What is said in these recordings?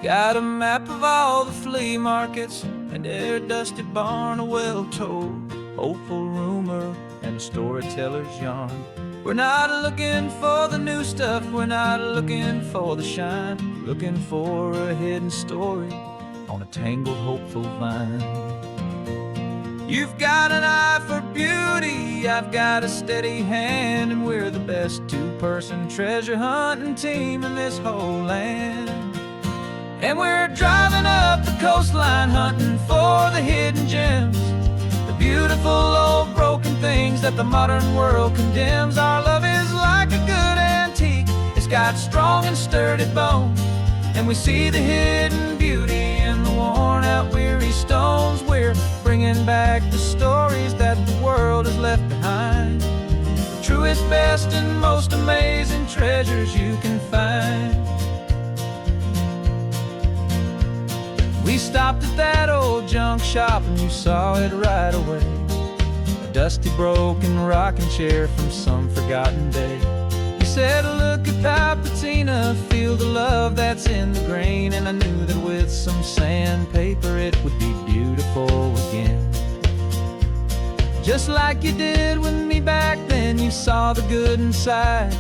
Got a map of all the flea markets and every dusty barn, a well-told, hopeful rumor and a storyteller's yarn. We're not looking for the new stuff, we're not looking for the shine, looking for a hidden story on a tangled, hopeful vine. You've got an eye for beauty, I've got a steady hand, and we're the best two-person treasure hunting team in this whole land. And we're driving up the coastline hunting for the hidden gems, the beautiful old broken things that the modern world condemns. Our love is like a good antique, it's got strong and sturdy bones, and we see the hidden beauty in the worn out weary stones. We're bringing back the stories that the world has left behind, the truest, best, and most amazing treasures you can find. We stopped at that old junk shop and you saw it right away, a dusty, broken rocking chair from some forgotten day. You said, look at that patina, feel the love that's in the grain, and I knew that with some sandpaper it would be beautiful again. Just like you did with me back then, you saw the good inside,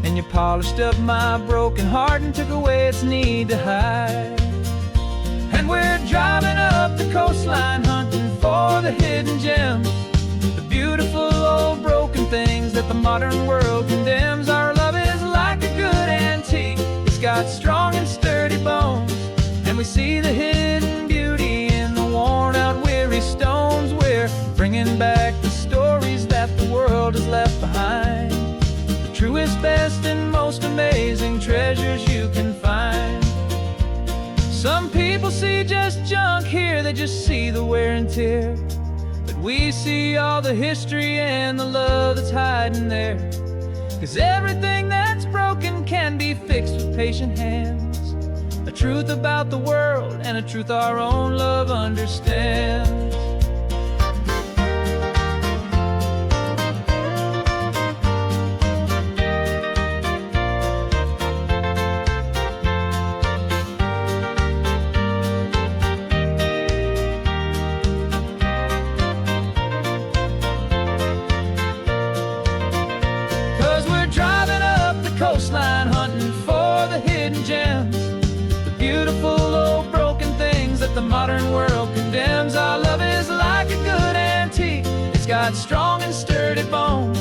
and you polished up my broken heart and took away its need to hide. And we're driving up the coastline hunting for the hidden gems, the beautiful old broken things that the modern world condemns. Our love is like a good antique, it's got strong and sturdy bones, and we see the hidden beauty in the worn out weary stones. We're bringing back the stories that the world has left behind, the truest, best, and most amazing treasures you can find. Some people see just junk here, they just see the wear and tear, but we see all the history and the love that's hiding there. 'Cause everything that's broken can be fixed with patient hands, a truth about the world and a truth our own love understands. 'Cause we're driving up the coastline hunting for the hidden gems, the beautiful old broken things that the modern world condemns. Our love is like a good antique, it's got strong and sturdy bones,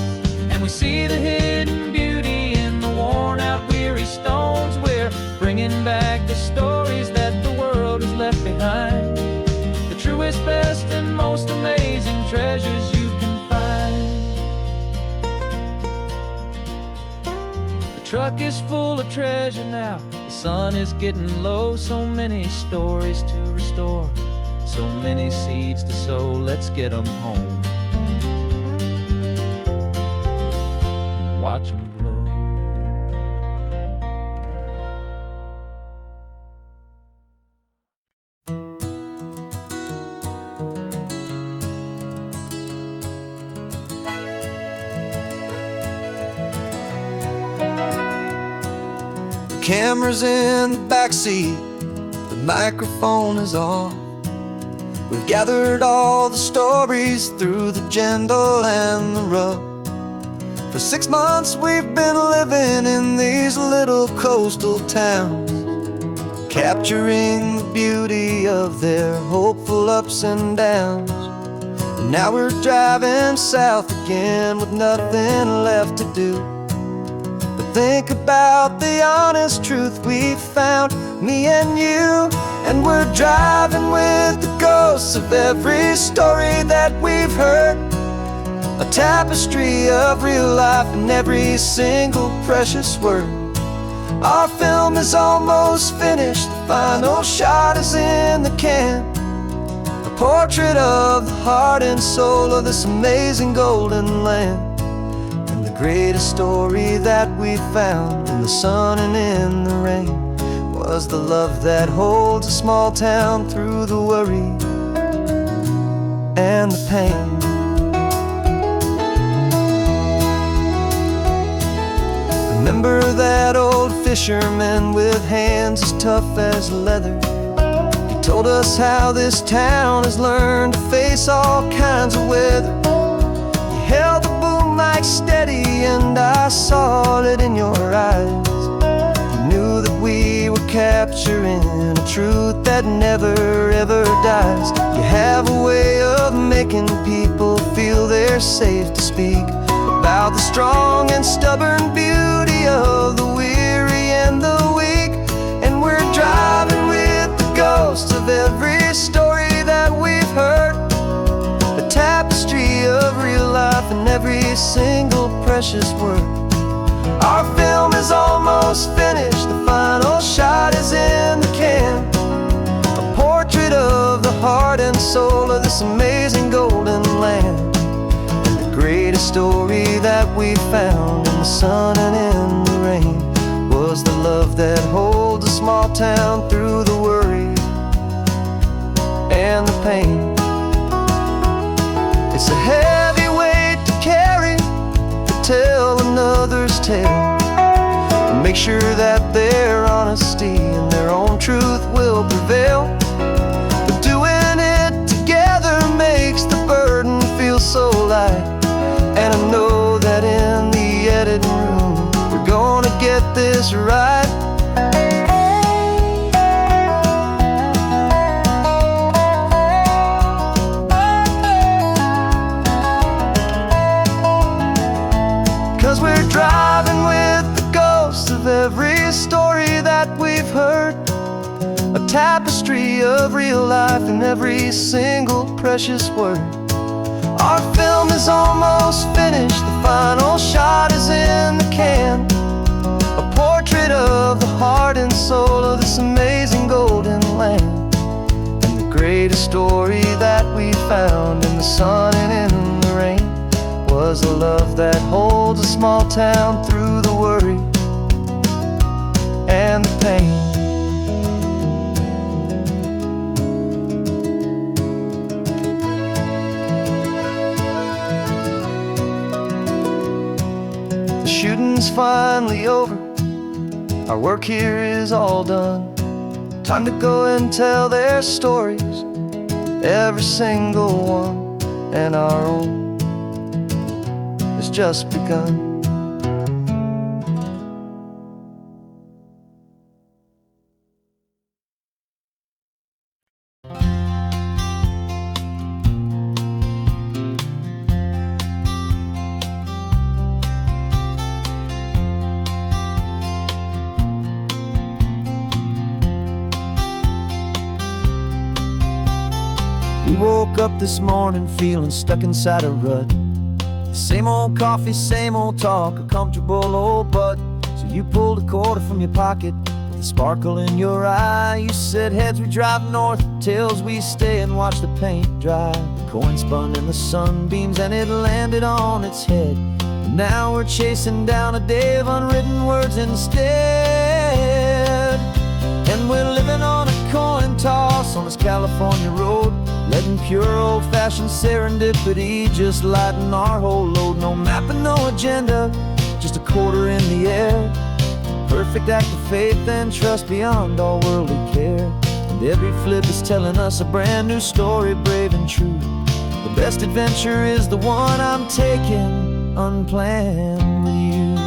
and we see the hidden beauty in the worn out weary stones. We're bringing back the stories that the world has left behind, the truest, best, and most amazing treasures you can find. The truck is full of treasure now, the sun is getting low. So many stories to restore, so many seeds to sow. Let's get them home, watch them blow. Camera's in the backseat, the microphone is on. We've gathered all the stories through the gentle and the rough. For 6 months we've been living in these little coastal towns, capturing the beauty of their hopeful ups and downs. And now we're driving south again with nothing left to do. Think about the honest truth we've found, me and you. And we're driving with the ghosts of every story that we've heard, a tapestry of real life and every single precious word. Our film is almost finished, the final shot is in the can, a portrait of the heart and soul of this amazing golden land. Greatest story that we found in the sun and in the rain was the love that holds a small town through the worry and the pain. Remember that old fishermen with hands as tough as leather. He told us how this town has learned to face all kinds of weather. You held the boom mic steady and I saw it in your eyes. You knew that we were capturing a truth that never ever dies. You have a way of making people feel they're safe to speak about the strong and stubborn beauty of the weary and the weak. And we're driving with the ghosts of every story that we've heard, a tapestry of real life and every single precious word. Our film is almost finished, the final shot is in the can, a portrait of the heart and soul of this amazing golden land. And the greatest story that we found in the sun and in the rain was the love that holds a small town through the worry and the pain. It's a heavy weight to carry, to tell another's tale, and make sure that their honesty and their own truth will prevail. But doing it together makes the burden feel so light. And I know that in the editing room we're gonna get this right. 'Cause we're driving with the ghosts of every story that we've heard, a tapestry of real life and every single precious word. Our film is almost finished, the final shot is in the can, a portrait of the heart and soul of this amazing golden land. And the greatest story that we found in the sun and in the rain was a love that holds a small town through the worry and the pain. The shooting's finally over, our work here is all done. Time to go and tell their stories, every single one, and our own has just begun. We woke up this morning feeling stuck inside a rut. Same old coffee, same old talk, a comfortable old butt. So you pulled a quarter from your pocket with a sparkle in your eye. You said heads we drive north, tails we stay and watch the paint dry. The coin spun in the sunbeams and it landed on its head. And now we're chasing down a day of unwritten words instead. And we're living on a coin toss on this California road, letting pure old-fashioned serendipity just lighten our whole load. No map and no agenda, just a quarter in the air. Perfect act of faith and trust beyond all worldly care. And every flip is telling us a brand new story, brave and true. The best adventure is the one I'm taking unplanned with you.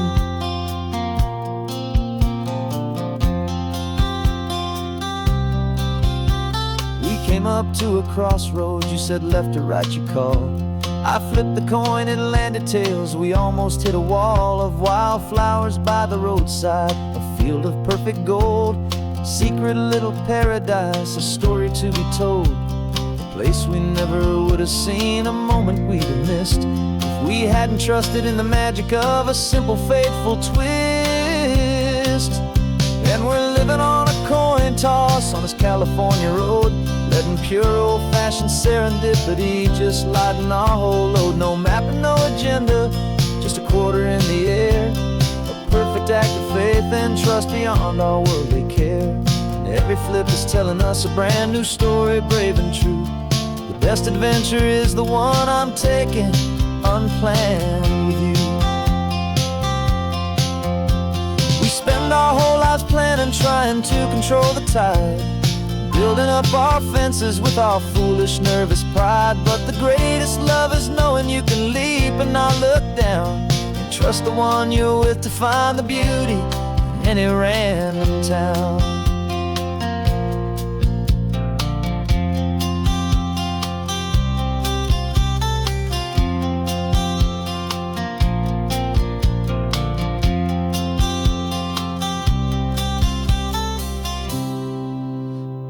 Came up to a crossroads, you said left or right you called. I flipped the coin, it landed tails. We almost hit a wall of wildflowers by the roadside, a field of perfect gold, secret little paradise, a story to be told. A place we never would have seen, a moment we'd have missed if we hadn't trusted in the magic of a simple faithful twist. And we're living on a coin toss on this California road, letting pure old-fashioned serendipity just lighten our whole load. No map and no agenda, just a quarter in the air. A perfect act of faith and trust beyond all worldly care. And every flip is telling us a brand new story, brave and true. The best adventure is the one I'm taking unplanned with you. We spend our whole trying to control the tide, building up our fences with our foolish, nervous pride. But the greatest love is knowing you can leap and not look down, and trust the one you're with to find the beauty in any random town.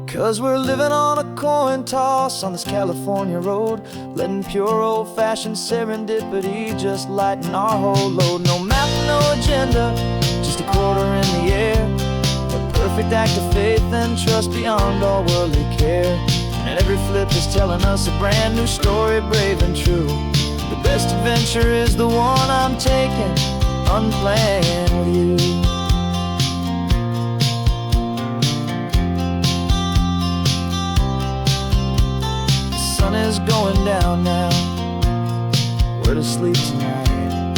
'Cause we're living on a coin toss on this California road, letting pure old-fashioned serendipity just lighten our whole load. No map, no agenda, just a quarter in the air, a perfect act of faith and trust beyond all worldly care. And every flip is telling us a brand new story, brave and true. The best adventure is the one I'm taking, unplanned with you. Sun is going down now, we're to sleep tonight.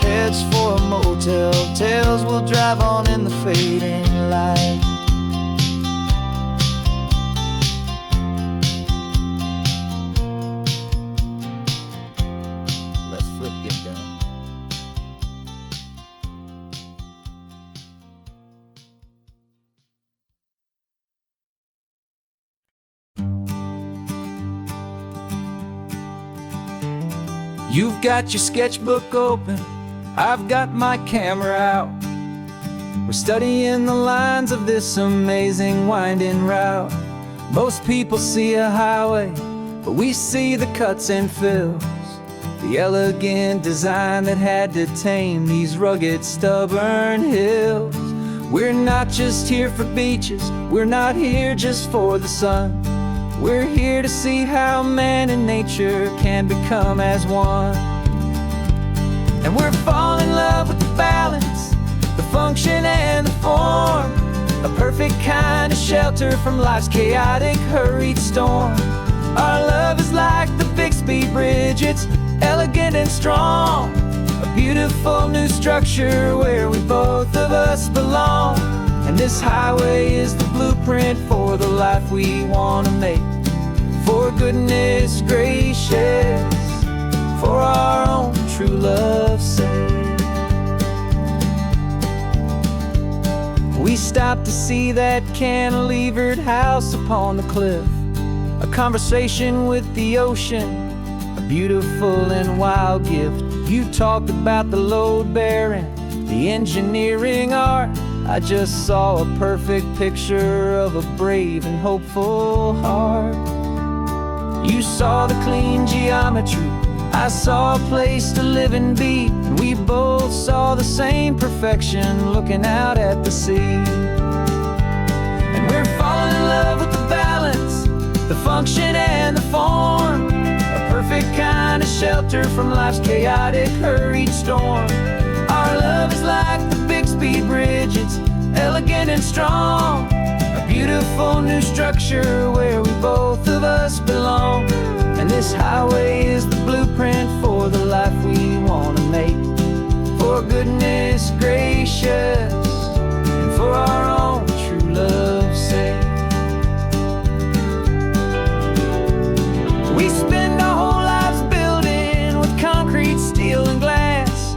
Heads for a motel, tails will drive on in the fading light. Let's flip get done. You've got your sketchbook open, I've got my camera out. We're studying the lines of this amazing winding route. Most people see a highway, but we see the cuts and fills, the elegant design that had to tame these rugged, stubborn hills. We're not just here for beaches, we're not here just for the sun. We're here to see how man and nature can become as one. And we're falling in love with the balance, the function and the form, a perfect kind of shelter from life's chaotic, hurried storm. Our love is like the Bixby Bridge, it's elegant and strong, a beautiful new structure where we both of us belong. And this highway is the blueprint for the life we want to make. For goodness gracious, for our own true love's sake. We stopped to see that cantilevered house upon the cliff, a conversation with the ocean, a beautiful and wild gift. You talked about the load bearing, the engineering art. I just saw a perfect picture of a brave and hopeful heart. You saw the clean geometry, I saw a place to live and be, and we both saw the same perfection looking out at the sea. And we're falling in love with the balance, the function and the form, a perfect kind of shelter from life's chaotic, hurried storm. Our love is like the Bixby Bridge, it's elegant and strong, a beautiful new structure where we both of us belong. And this highway is the blueprint for the life we want to make. For goodness gracious, and for our own true love's sake. We spend our whole lives building with concrete, steel, and glass,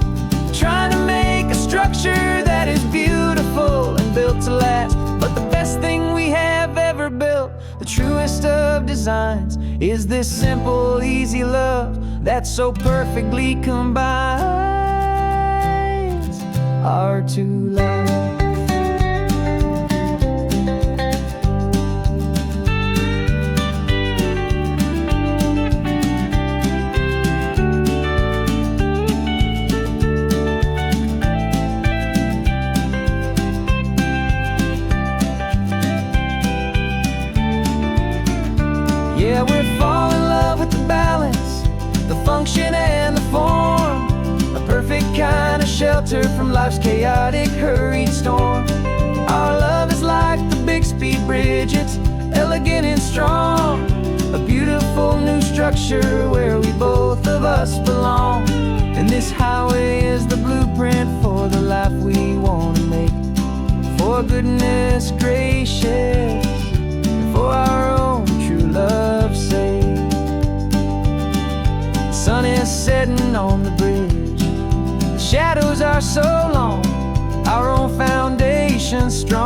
trying to make a structure that is beautiful and built to last. But the best thing we have ever built, the truest of designs, is this simple, easy love that so perfectly combines our two lives. Yeah, we're falling in love with the balance, the function and the form, a perfect kind of shelter from life's chaotic, hurried storm. Our love is like the Bixby Bridge, it's elegant and strong, a beautiful new structure where we both of us belong. And this highway is the blueprint for the life shadows are so long, our own foundation strong,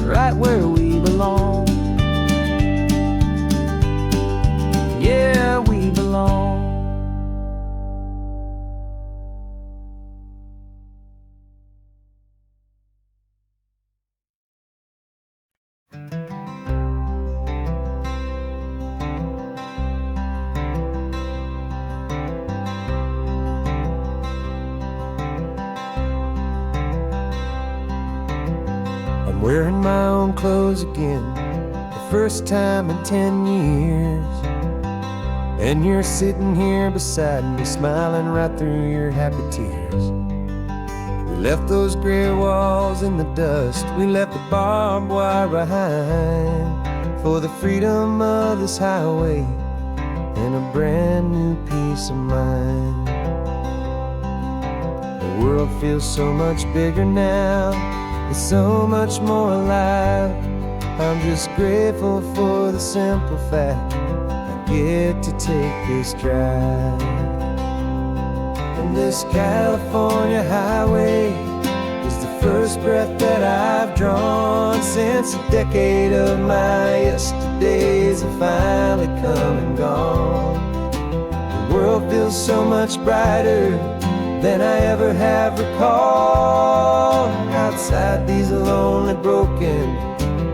right where we belong. Yeah, we belong. I'm wearing my own clothes again, the first time in 10 years. And you're sitting here beside me, smiling right through your happy tears. We left those gray walls in the dust, we left the barbed wire behind, for the freedom of this highway and a brand new peace of mind. The world feels so much bigger now, it's so much more alive. I'm just grateful for the simple fact I get to take this drive. And this California highway is the first breath that I've drawn since a decade of my yesterdays have finally come and gone. The world feels so much brighter than I ever have recalled. Outside these lonely, broken,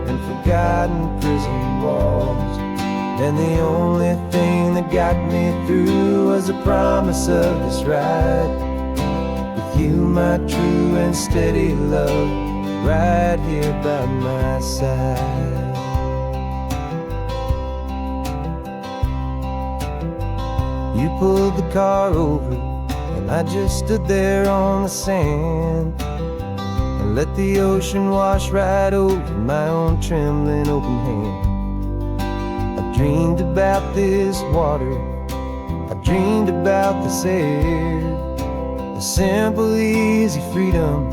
and forgotten prison walls. And the only thing that got me through was the promise of this ride with you, my true and steady love, right here by my side. You pulled the car over and I just stood there on the sand and let the ocean wash right over my own trembling open hand. I dreamed about this water, I dreamed about this air, the simple, easy freedom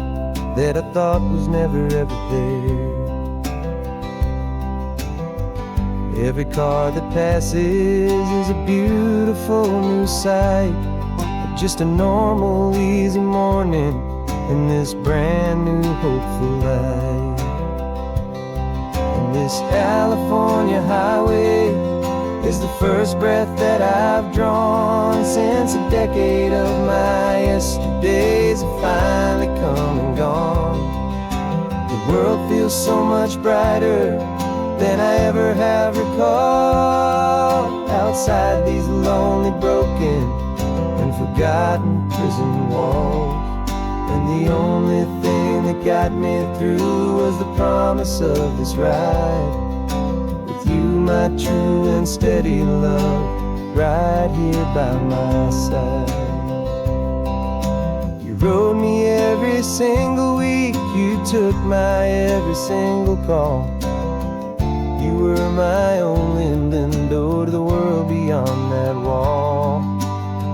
that I thought was never ever there. Every car that passes is a beautiful new sight, just a normal, easy morning in this brand new, hopeful life. And this California highway is the first breath that I've drawn since a decade of my yesterdays have finally come and gone. The world feels so much brighter than I ever have recalled. Outside these lonely, broken, and forgotten prison walls. And the only thing that got me through was the promise of this ride with you, my true and steady love, right here by my side. You rode me every single week, you took my every single call. You were my only window to the world beyond that wall.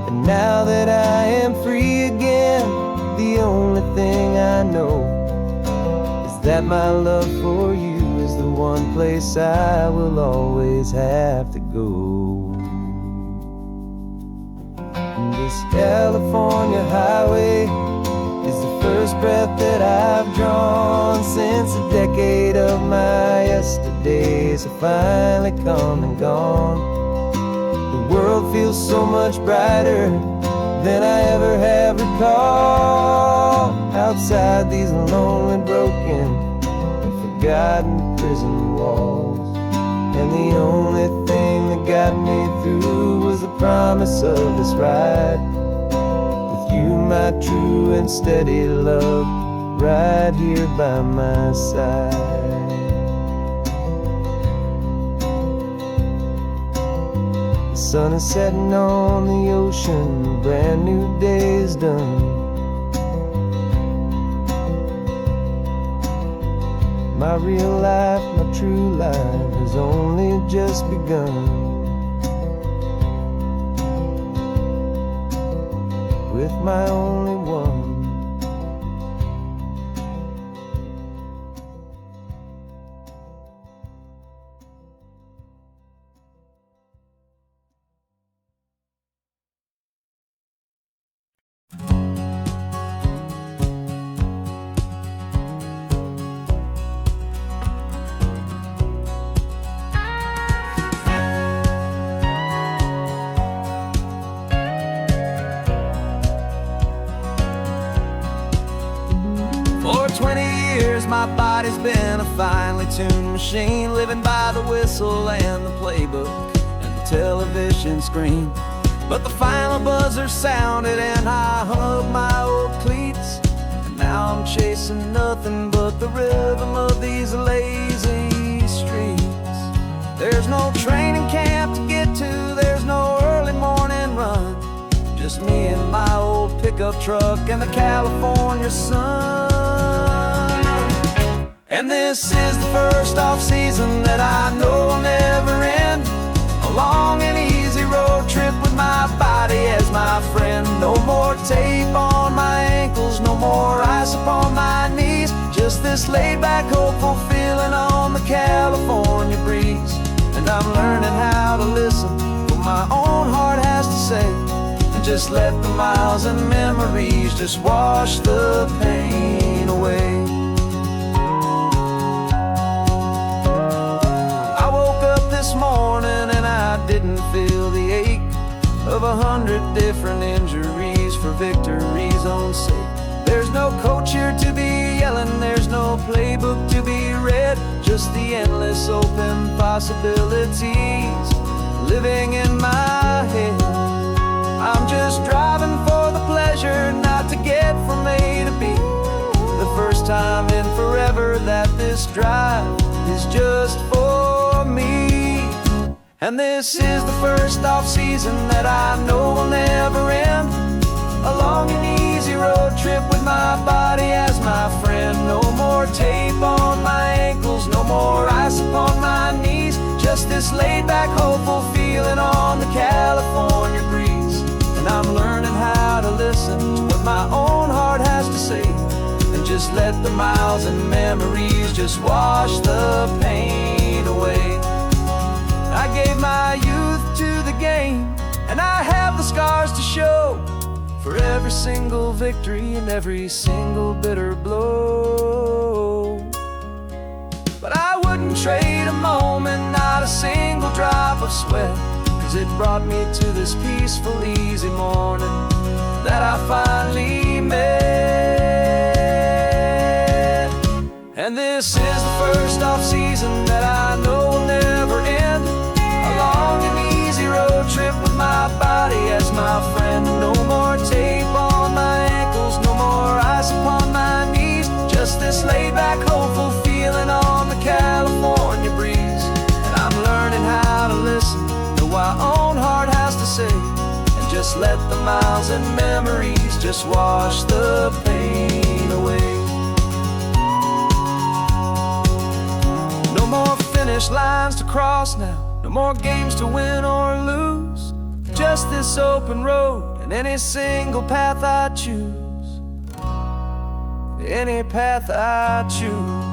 And now that I am free again, the only thing I know is that my love for you is the one place I will always have to go. And this California highway is the first breath that I've drawn since a decade of my yesterdays have finally come and gone. The world feels so much brighter than I ever have recalled. Outside these lonely, broken, and forgotten prison walls. And the only thing that got me through was the promise of this ride with you, my true and steady love, right here by my side. The sun is setting on the ocean, a brand new day is done. My real life, my true life has only just begun. With my only one. 20 years my body's been a finely tuned machine, living by the whistle and the playbook and the television screen. But the final buzzer sounded and I hung up my old cleats, and now I'm chasing nothing but the rhythm of these lazy streets. There's no training camp to get to, there's no early morning run, just me and my old pickup truck and the California sun. And this is the first off-season that I know will never end, a long and easy road trip with my body as my friend. No more tape on my ankles, no more ice upon my knees, just this laid-back, hopeful feeling on the California breeze. And I'm learning how to listen what my own heart has to say, and just let the miles and memories just wash the pain away. I woke up this morning and I didn't feel the ache of 100 different injuries for victory's own sake. There's no coach here to be yelling, there's no playbook to be read, just the endless open possibilities living in my head. I'm just driving for the pleasure, not to get from A to B. The first time in forever that this drive is just for me. And this is the first off-season that I know will never end, a long and easy road trip with my body as my friend. No more tape on my ankles, no more ice upon my knees, just this laid-back, hopeful feeling on the California breeze. And I'm learning how to listen to what my own heart has to say, and just let the miles and memories just wash the pain away. I gave my youth to the game, and I have the scars to show for every single victory and every single bitter blow. But I wouldn't trade a moment, not a single drop of sweat, 'cause it brought me to this peaceful, easy morning that I finally met. And this is the first off-season that I know will never end, a long and easy road trip with my body as my friend. No more tape on my ankles, no more ice upon my knees, just this laid-back, hopeful feeling on the California breeze. And I'm learning how to listen to what my own heart has to say, and just let the miles and memories just wash the pain away. No more finish lines to cross now, no more games to win or lose, just this open road and any single path I choose, any path I choose.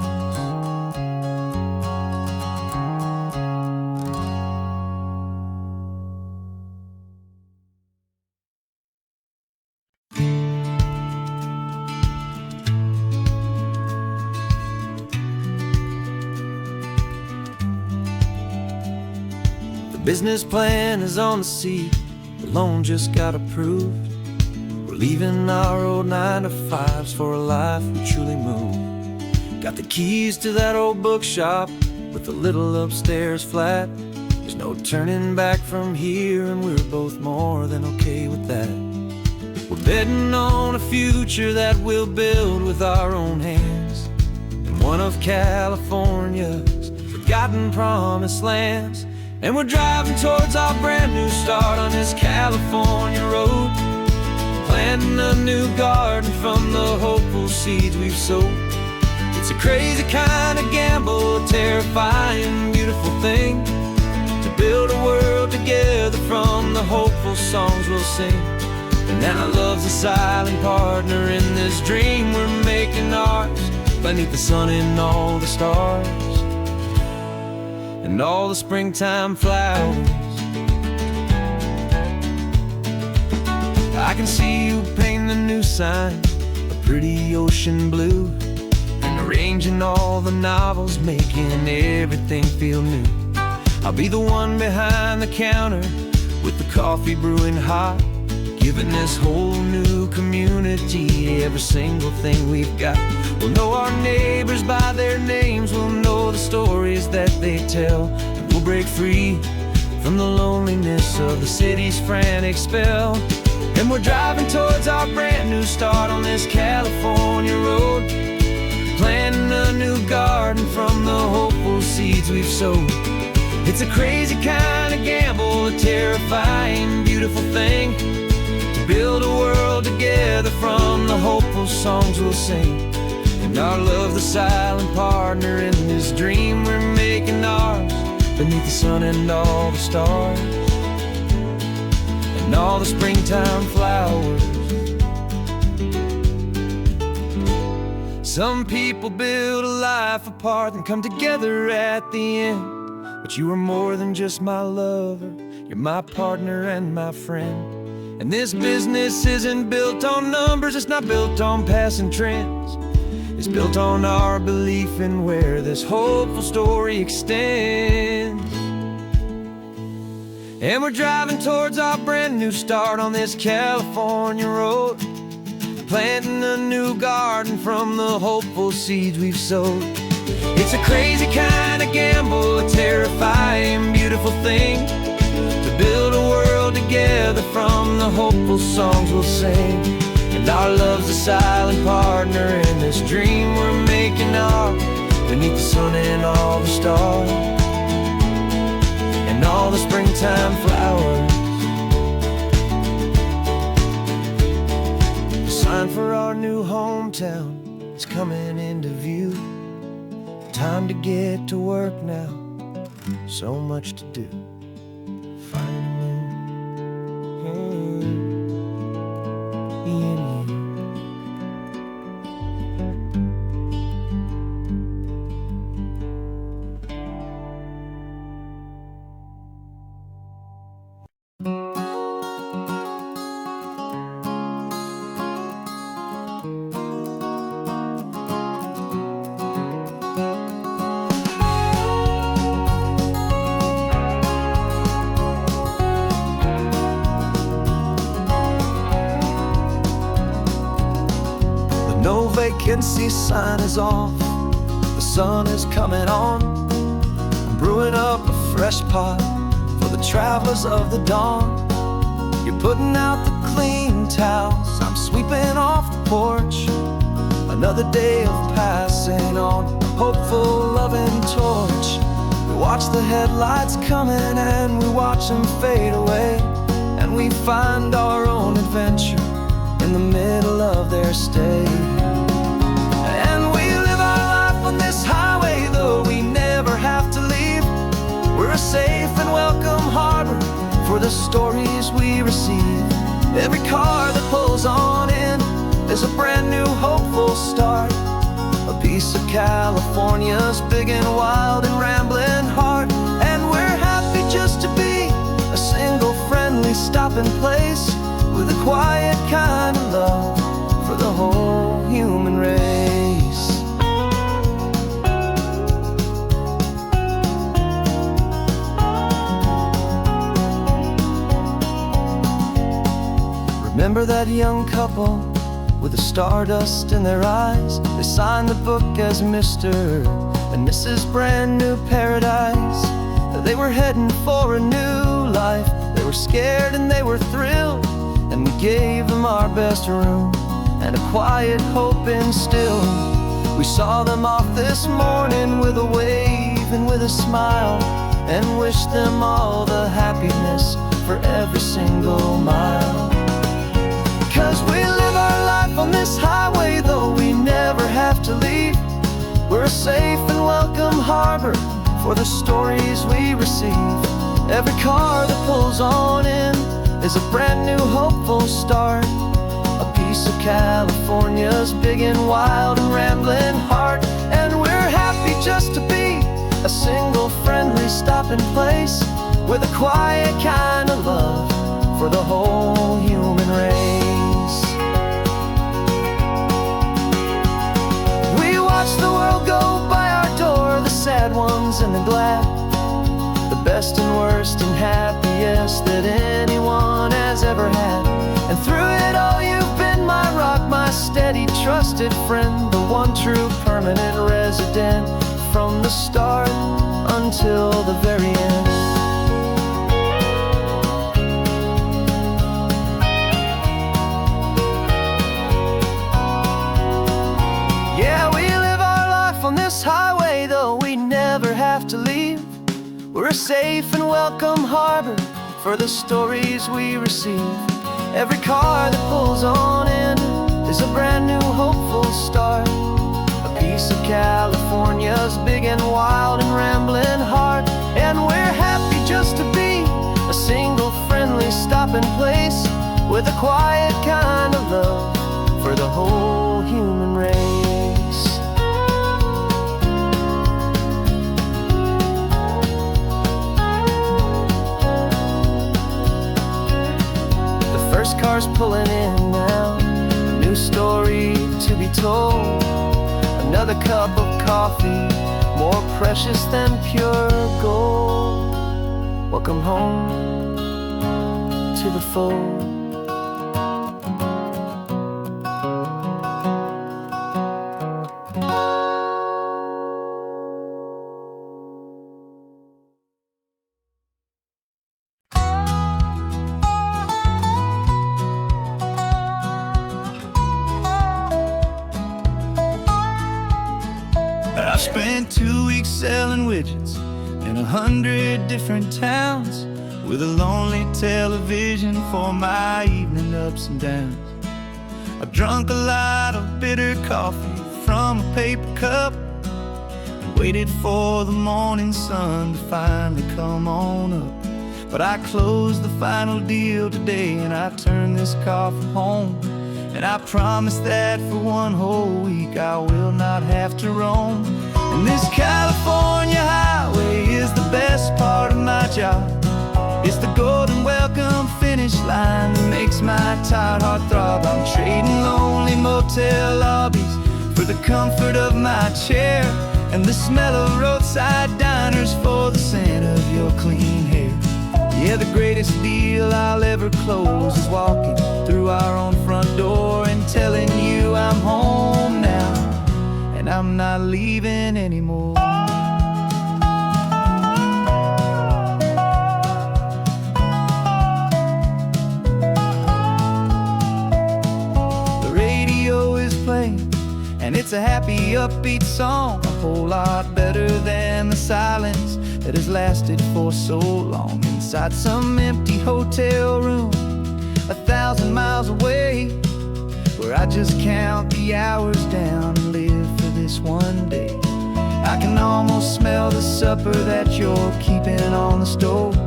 The business plan is on the seat, the loan just got approved. We're leaving our old 9-to-5s for a life we truly move. Got the keys to that old bookshop with the little upstairs flat. There's no turning back from here, and we're both more than okay with that. We're betting on a future that we'll build with our own hands, in one of California's forgotten promised lands. And we're driving towards our brand new start on this California road, planting a new garden from the hopeful seeds we've sowed. It's a crazy kind of gamble, a terrifying, beautiful thing, to build a world together from the hopeful songs we'll sing. And now love's a silent partner in this dream we're making ours, beneath the sun and all the stars and all the springtime flowers. I can see you painting the new sign a pretty ocean blue, and arranging all the novels, making everything feel new. I'll be the one behind the counter with the coffee brewing hot, giving this whole new community every single thing we've got. We'll know our neighbors by their names, we'll know the stories that they tell, and we'll break free from the loneliness of the city's frantic spell. And we're driving towards our brand new start on this California road, planting a new garden from the hopeful seeds we've sowed. It's a crazy kind of gamble, a terrifying, beautiful thing, to build a world together from the hopeful songs we'll sing. And our love, the silent partner in this dream we're making ours, beneath the sun and all the stars, and all the springtime flowers. Some people build a life apart and come together at the end, but you are more than just my lover, you're my partner and my friend. And this business isn't built on numbers, it's not built on passing trends. It's built on our belief in where this hopeful story extends. And we're driving towards our brand new start on this California road, planting a new garden from the hopeful seeds we've sowed. It's a crazy kind of gamble, a terrifying, beautiful thing, to build a world together from the hopeful songs we'll sing. And our love's a silent partner in this dream we're making ours, beneath the sun and all the stars, and all the springtime flowers. The sign for our new hometown is coming into view. Time to get to work now, so much to do. Finding in you. No vacancy sign is off, the sun is coming on. I'm brewing up a fresh pot for the travelers of the dawn. You're putting out the clean towels, I'm sweeping off the porch. Another day of passing on a hopeful, loving torch. We watch the headlights coming and we watch them fade away, and we find our own adventure in the middle of their stay. And we live our life on this highway, though we never have to leave. We're a safe and welcome harbor for the stories we receive. Every car that pulls on in is a brand new hopeful start, a piece of California's big and wild and rambling heart. And we're happy just to be a single friendly stopping place, with a quiet kind of love for the whole human race. Remember that young couple with the stardust in their eyes? They signed the book as Mr. and Mrs. Brand New Paradise. They were heading for a new life. They were scared and they were thrilled, and we gave them our best room and a quiet hope instilled. We saw them off this morning with a wave and with a smile, and wished them all the happiness for every single mile. 'Cause we live our life on this highway, though we never have to leave. We're a safe and welcome harbor for the stories we receive. Every car that pulls on in is a brand new hopeful start, a piece of California's big and wild and rambling heart. And we're happy just to be a single friendly stopping place, with a quiet kind of love for the whole human race. We watch the world go by our door, the sad ones and the glad, the best and worst and happiest that anyone has ever had. And trusted friend, the one true permanent resident, from the start until the very end. Yeah, we live our life on this highway, though we never have to leave. We're a safe and welcome harbor for the stories we receive. Every car that pulls on in is a brand new hopeful start, a piece of California's big and wild and rambling heart. And we're happy just to be a single friendly stopping place, with a quiet kind of love for the whole human race. First car's pulling in now, a new story to be told. Another cup of coffee, more precious than pure gold. Welcome home to the fold. I spent 2 weeks selling widgets in 100 different towns, with a lonely television for my evening ups and downs. I've drunk a lot of bitter coffee from a paper cup, and waited for the morning sun to finally come on up. But I closed the final deal today, and I turned this coffee home. And I promise that for one whole week I will not have to roam. And this California highway is the best part of my job. It's the golden welcome finish line that makes my tired heart throb. I'm trading lonely motel lobbies for the comfort of my chair, and the smell of roadside diners for the scent of your clean hair. Yeah, the greatest deal I'll ever close is walking through our own front door and telling you I'm home now, and I'm not leaving anymore. The radio is playing, and it's a happy, upbeat song, a whole lot better than the silence that has lasted for so long. Inside some empty hotel room 1,000 miles away, where I just count the hours down and live for this one day. I can almost smell the supper that you're keeping on the stove,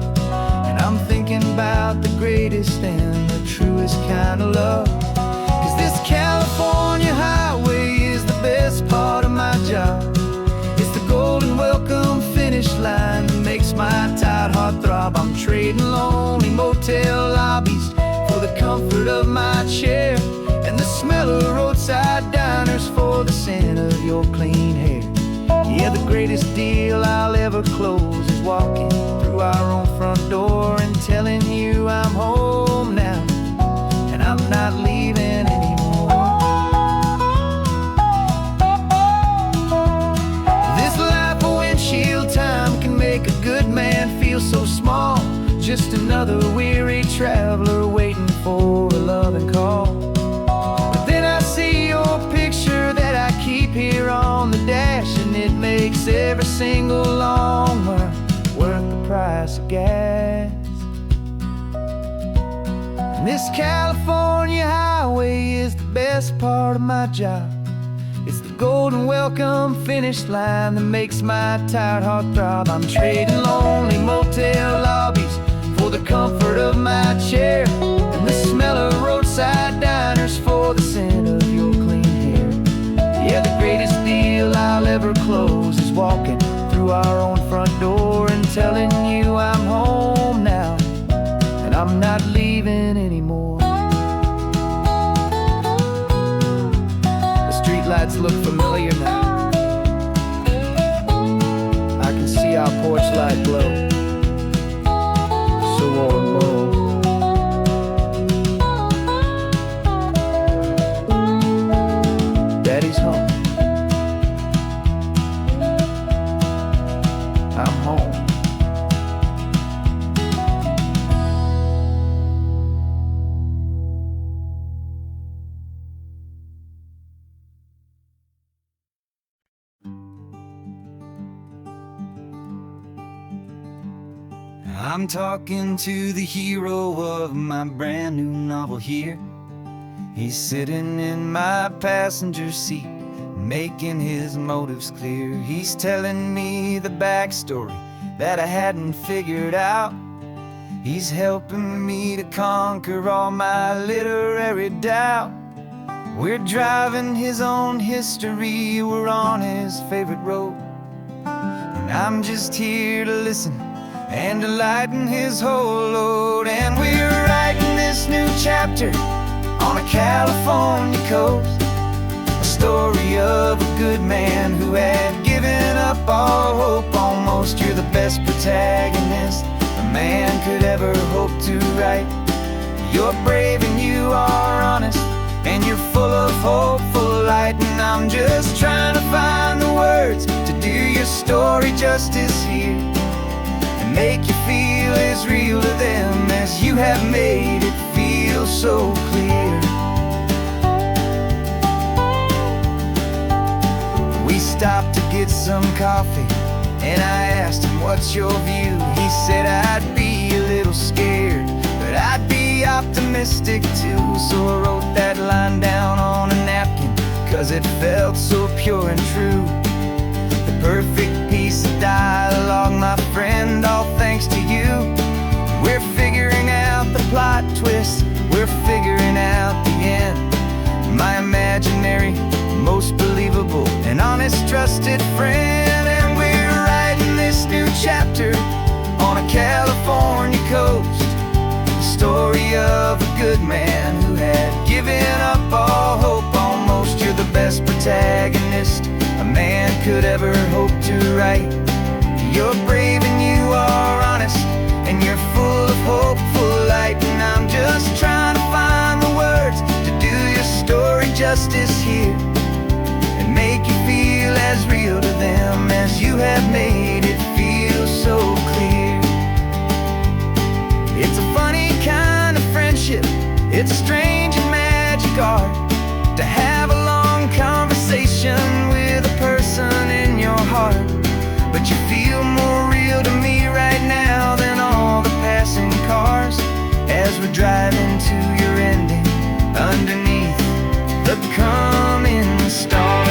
and I'm thinking about the greatest and the truest kind of love. 'Cause this California highway is the best part of my job. It's the golden welcome finish line that makes my tired heart throb. I'm trading lonely motel lobbies for the comfort of my chair, and the smell of roadside diners for the scent of your clean hair. Yeah, the greatest deal I'll ever close is walking through our own front door and telling you I'm home now, and I'm not leaving anymore. This life of windshield time can make a good man feel so small, just another weary traveler waiting for a loving call. But then I see your picture that I keep here on the dash, and it makes every single long mile worth the price of gas. And this California highway is the best part of my job. It's the golden welcome finish line that makes my tired heart throb. I'm trading lonely motel lobbies for the comfort of my chair, and the smell of roadside diners for the scent of your clean hair. Yeah, the greatest deal I'll ever close is walking through our own front door and telling you I'm home now, and I'm not leaving anymore. The streetlights look familiar now. I can see our porch light glow, so warm, low. I'm talking to the hero of my brand new novel here. He's sitting in my passenger seat, making his motives clear. He's telling me the backstory that I hadn't figured out. He's helping me to conquer all my literary doubt. We're driving his own history, we're on his favorite road, and I'm just here to listen and to lighten his whole load. And we're writing this new chapter on a California coast, a story of a good man who had given up all hope almost. You're the best protagonist a man could ever hope to write. You're brave and you are honest, and you're full of hopeful light. And I'm just trying to find the words to do your story justice here, and make you feel as real to them as you have made it feel so clear. We stopped to get some coffee, and I asked him, what's your view? He said, I'd be a little scared, but I'd be optimistic too. So I wrote that line down on a napkin, 'cause it felt so pure and true. The perfect piece of dialogue, my friend, all thanks to you. We're figuring out the plot twist, we're figuring out the end. My imaginary, most believable and honest trusted friend. And we're writing this new chapter on a California coast, the story of a good man who had given up all hope almost. You're the best protagonist a man could ever hope to write. You're brave and you are honest, and you're full of hopeful light. And I'm just trying to find the words to do your story justice here, and make you feel as real to them as you have made it feel so clear. It's a funny kind of friendship, it's a strange and magic art to have a long conversation with a person in your heart. But you feel more real to me right now than all the passing cars, as we're driving to your ending underneath the coming stars.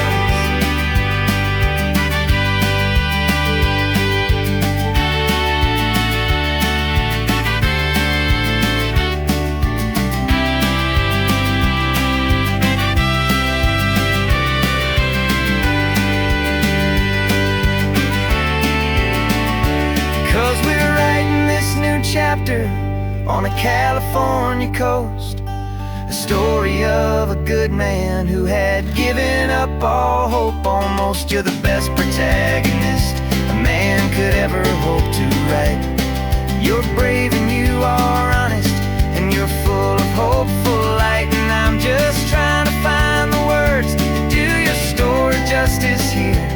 'Cause we're writing this new chapter on a California coast, a story of a good man who had given up all hope almost. You're the best protagonist a man could ever hope to write. You're brave and you are honest, and you're full of hopeful light. And I'm just trying to find the words to do your story justice here,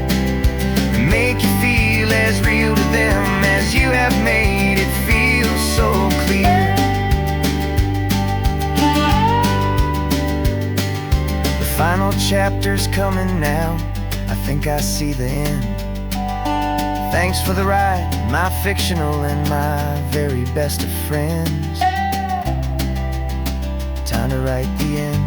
and make you feel as real to them as you have made it feel so clear. The final chapter's coming now, I think I see the end. Thanks for the ride, my fictional and my very best of friends. Time to write the end.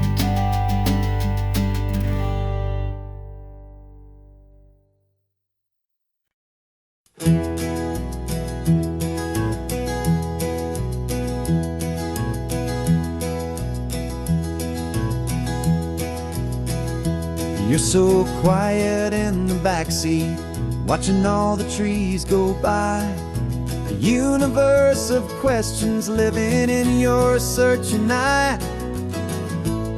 You're so quiet in the backseat, watching all the trees go by. A universe of questions living in your searching eye.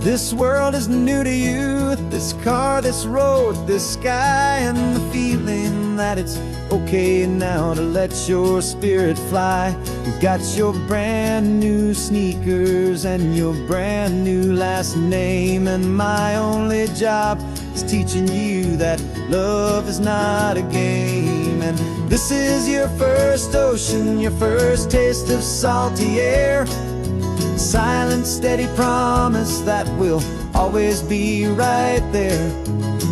This world is new to you, this car, this road, this sky, and the feeling that it's okay now to let your spirit fly. You've got your brand new sneakers and your brand new last name, and my only job is teaching you that love is not a game. And this is your first ocean, your first taste of salty air. Silent, steady promise that we'll always be right there.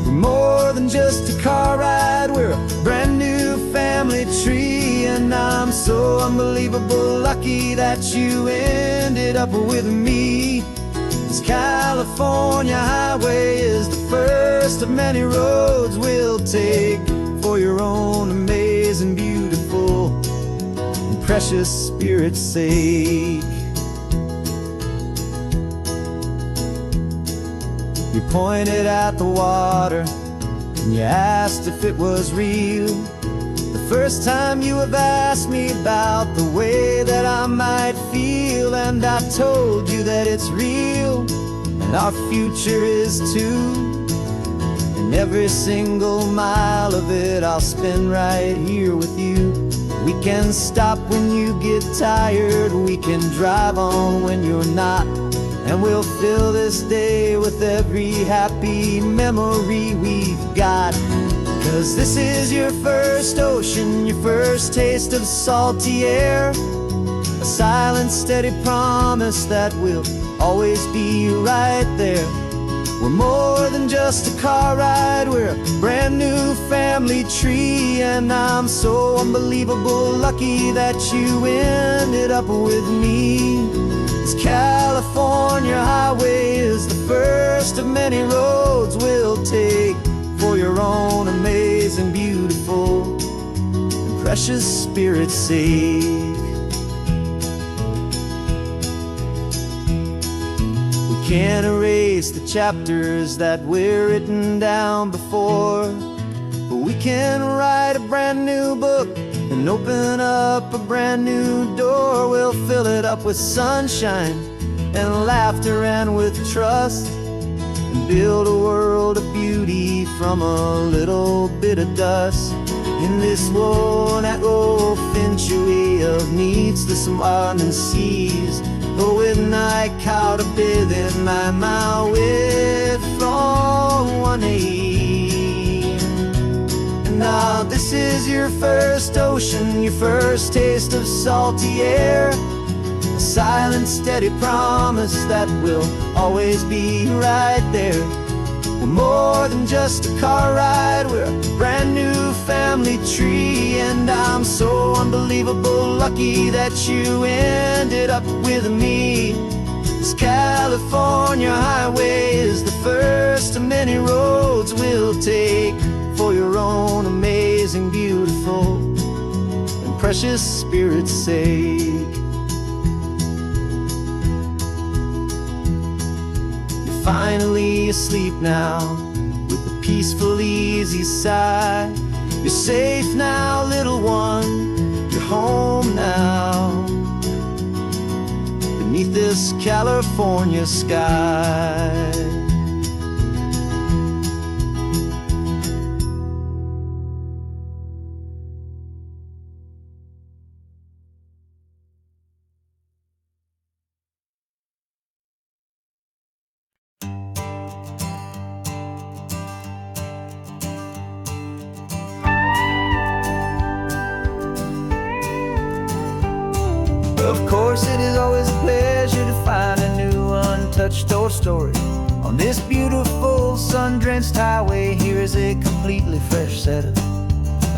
We're more than just a car ride, we're a brand new family. family tree. And I'm so unbelievable lucky that you ended up with me. This California highway is the first of many roads we'll take for your own amazing, beautiful, and precious spirit's sake. You pointed at the water and you asked if it was real. The first time you have asked me about the way that I might feel, and I told you that it's real and our future is too. And every single mile of it I'll spend right here with you. We can stop when you get tired, we can drive on when you're not, and we'll fill this day with every happy memory we've got. 'Cause this is your first ocean, your first taste of salty air, a silent, steady promise that we'll always be right there. We're more than just a car ride, we're a brand new family tree. And I'm so unbelievable lucky that you ended up with me. This California highway is the first of many roads we'll take for your own amazing, beautiful, and precious spirit's sake. We can't erase the chapters that were written down before, but we can write a brand new book and open up a brand new door. We'll fill it up with sunshine and laughter and with trust, and build a world of beauty from a little bit of dust. In this world that finchuy of needs the summerland seas, with night caught a bit in my mouth with from one aim. And now this is your first ocean, your first taste of salty air, a silent, steady promise that we'll always be right there. We're more than just a car ride, we're a brand new family tree. And I'm so unbelievable lucky that you ended up with me. This California highway is the first of many roads we'll take for your own amazing, beautiful, and precious spirit's sake. Finally asleep now, with a peaceful, easy sigh. You're safe now, little one, you're home now, beneath this California sky. Of course, it is always a pleasure to find a new untouched old story. On this beautiful sun-drenched highway, here is a completely fresh set of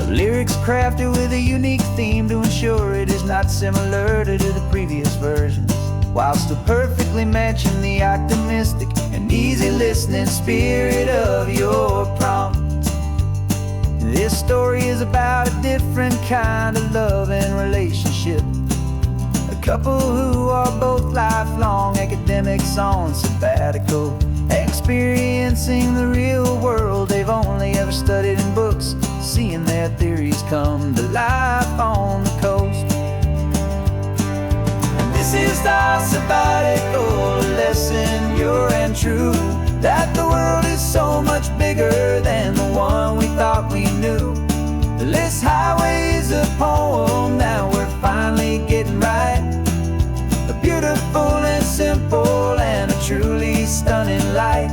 lyrics crafted with a unique theme to ensure it is not similar to the previous versions, while still perfectly matching the optimistic and easy listening spirit of your prompt. This story is about a different kind of love and relationship. A couple who are both lifelong academics on sabbatical, experiencing the real world they've only ever studied in books, seeing their theories come to life on the coast. And this is our sabbatical lesson, pure and true, that the world is so much bigger than the one we thought we knew. This highway is a poem that we're finally getting right, a beautiful and simple and a truly stunning light.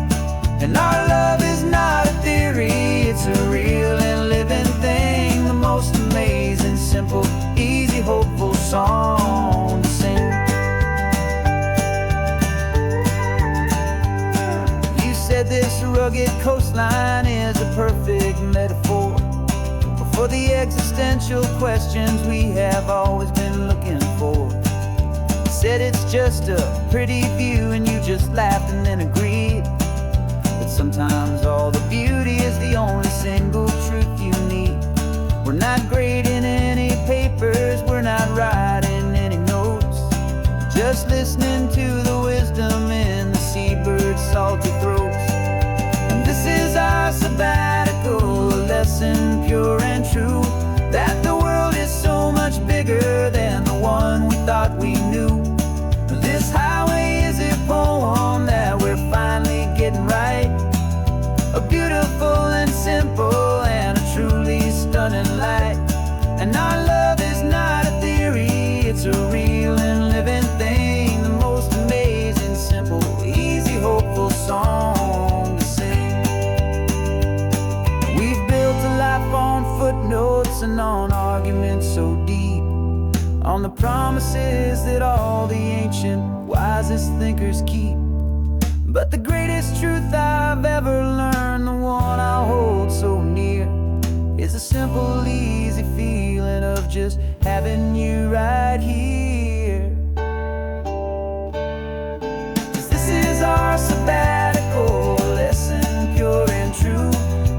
And our love is not a theory, it's a real and living thing, the most amazing, simple, easy, hopeful song to sing. You said this rugged coastline is a perfect metaphor for the existential questions we have always been looking for. You said it's just a pretty view and you just laughed and then agreed. But sometimes all the beauty is the only single truth you need. We're not grading any papers, we're not writing any notes, just listening to the wisdom in the seabird's salty throats. And this is our sabbatical, a lesson pure and true, that the world is so much bigger than the one we thought we knew. This highway is a poem that we're finally getting right, a beautiful and simple and a truly stunning light. And our love is not a theory, it's a real and living thing, the most amazing, simple, easy, hopeful song to sing. We've built a life on footnotes and on arguments so deep, on the promises that all the ancient, wisest thinkers keep. But the greatest truth I've ever learned, the one I hold so near, is a simple, easy feeling of just having you right here. 'Cause this is our sabbatical, lesson pure and true,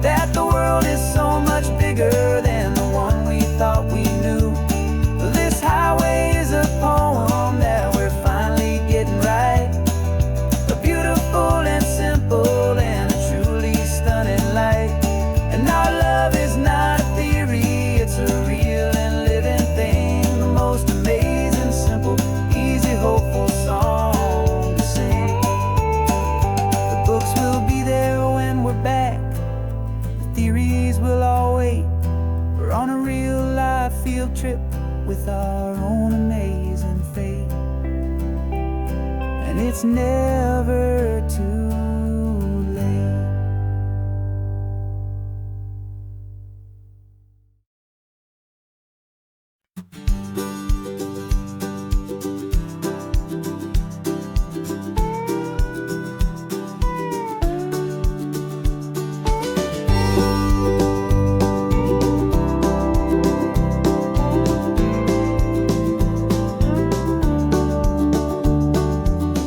that the world is so much bigger than the one we thought we knew. This highway is a poem that we're finally getting right, a beautiful and simple and a truly stunning light. And our love is not a theory, it's a real and living thing, the most amazing, simple, easy, hopeful song to sing. The books will be there when we're back, the theories will all wait. We're on a real life field trip with our own amazing fate, and it's never too late.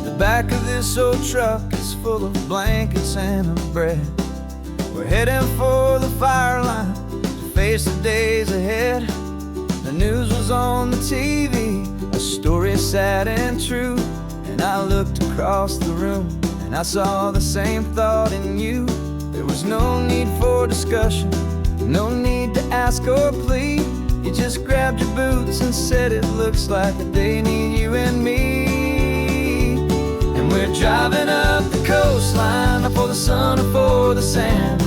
The back of this old truck is full of blankets and of bread. We're heading for the fire line to face the days ahead. The news was on the TV, a story sad and true, and I looked across the room and I saw the same thought in you. There was no need for discussion, no need to ask or plead. You just grabbed your boots and said it looks like the day need you and me. We're driving up the coastline, not for the sun or for the sand,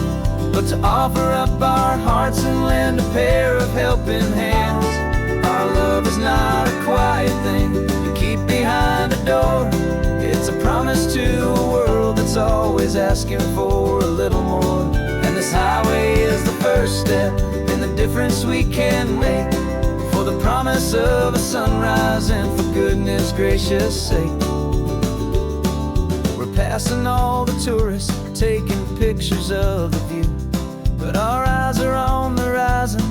but to offer up our hearts and lend a pair of helping hands. Our love is not a quiet thing you keep behind a door. It's a promise to a world that's always asking for a little more. And this highway is the first step in the difference we can make, for the promise of a sunrise and for goodness gracious sake. Passing all the tourists, taking pictures of the view, but our eyes are on the horizon,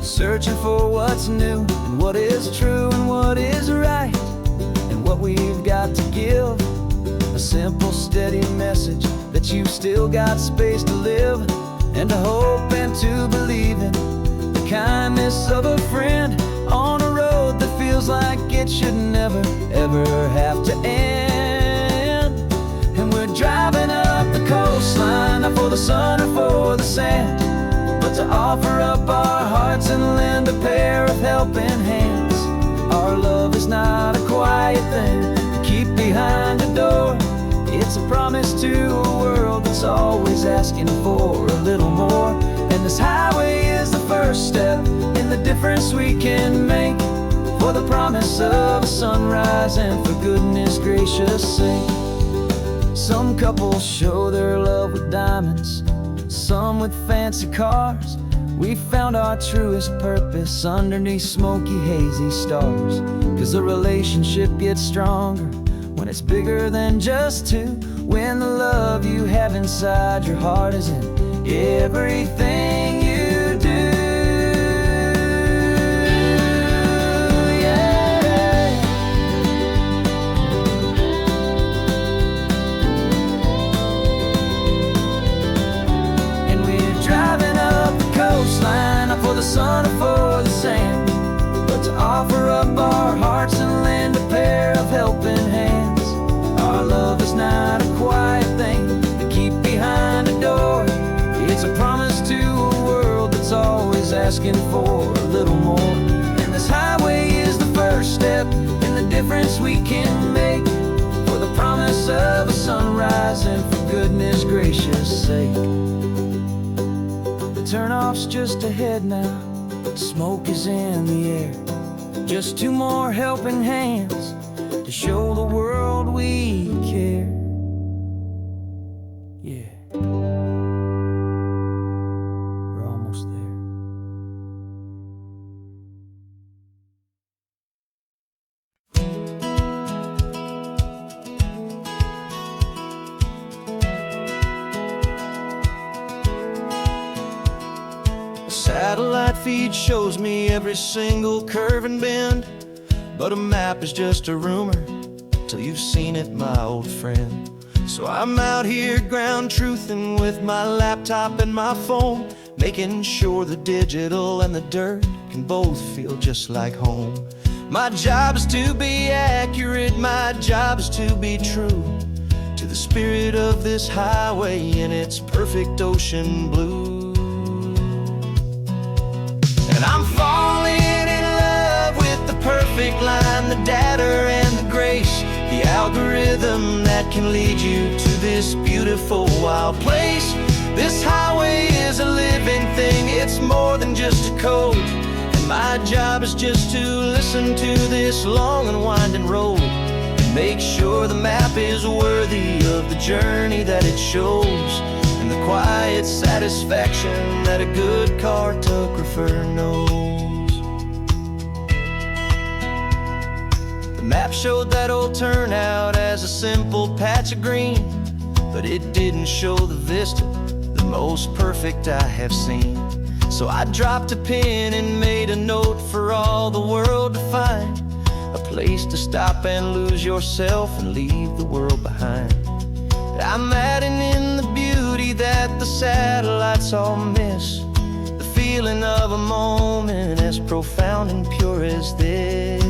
searching for what's new and what is true and what is right, and what we've got to give. A simple, steady message that you've still got space to live, and to hope and to believe in the kindness of a friend on a road that feels like it should never, ever have to end. And we're driving up the coastline, not for the sun or for the sand, but to offer up our hearts and lend a pair of helping hands. Our love is not a quiet thing to keep behind a door. It's a promise to a world that's always asking for a little more. And this highway is the first step in the difference we can make, for the promise of a sunrise and for goodness gracious sake. Some couples show their love with diamonds, some with fancy cars. We found our truest purpose underneath smoky, hazy stars. 'Cause the relationship gets stronger when it's bigger than just two, when the love you have inside your heart is in everything you do. the sun or for the sand, but to offer up our hearts and lend a pair of helping hands. Our love is not a quiet thing to keep behind a door. It's a promise to a world that's always asking for a little more. And this highway is the first step in the difference we can make, for the promise of a sunrise and for goodness gracious sake. The turnoff's just ahead now, smoke is in the air. Just two more helping hands to show the world we care. Yeah, we're almost there. Satellite feed shows me every single curve and bend, but a map is just a rumor till you've seen it, my old friend. So I'm out here ground truthing with my laptop and my phone, making sure the digital and the dirt can both feel just like home. My job is to be accurate, my job is to be true to the spirit of this highway in its perfect ocean blue. And I'm falling in love with the perfect line, the data and the grace, the algorithm that can lead you to this beautiful wild place. This highway is a living thing, it's more than just a code. And my job is just to listen to this long and winding road and make sure the map is worthy of the journey that it shows, and the quiet satisfaction that a good cartographer knows. The map showed that old turnout as a simple patch of green, but it didn't show the vista, the most perfect I have seen. So I dropped a pin and made a note for all the world to find, a place to stop and lose yourself and leave the world behind. I'm adding in the beauty that the satellites all miss, the feeling of a moment as profound and pure as this.